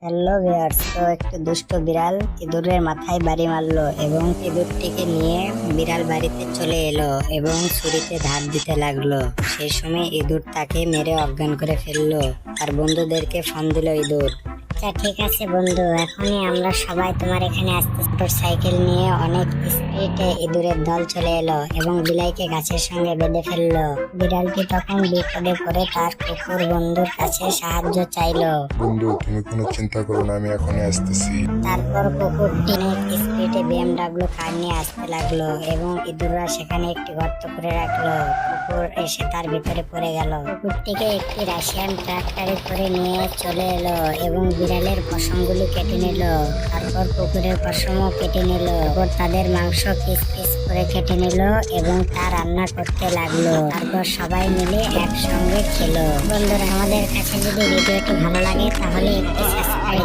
Hello viewers, তো একটু দুষ্ট বিড়াল ইঁদুরের মাথায় বাড়ি মারলো এবং ইঁদুরটিকে নিয়ে বিড়াল বাড়িতে চলে এলো এবং ছুরিতে ধার দিতে লাগলো। সেই সময় ইঁদুর তাকে মেরে অজ্ঞান করে ফেললো আর বন্ধুদেরকে ফোন দিল ইঁদুর। আচ্ছা ঠিক আছে বন্ধু, এখনই আমরা সবাই তোমার এখানে আসতে। মোটর সাইকেল নিয়ে অনেক স্পিডে ইঁদুরের দল চলে এলো এবং বিলাইকে গাছের সঙ্গে বেঁধে ফেললো। বিড়ালটি তখন বিপদে পড়ে তার কুকুর বন্ধুর কাছে সাহায্য চাইলো। বন্ধু, তুমি কোনো চিন্তা করো না, আমি এখনই আসতেছি। তারপর কুকুরটি অনেক স্পিডে বিএমডাব্লিউ কার নিয়ে আসতে লাগলো এবং ইঁদুররা সেখানে একটি গর্ত করে রাখলো। কুকুর এসে তার ভিতরে পড়ে গেল। কুকুরটিকে একটি রাশিয়ান ট্রাক্টরে করে নিয়ে চলে এলো এবং বিড়ালের পশমগুলি কেটে নিল। তারপর কুকুরের পশমও কেটে নিল। তারপর তাদের মাংস পিস পিস করে কেটে নিল এবং তা রান্না করতে লাগলো। তারপর সবাই মিলে একসঙ্গে খেলো। বন্ধুরা, আমাদের কাছে যদি ভিডিওটি ভালো লাগে তাহলে একটি সাবস্ক্রাইব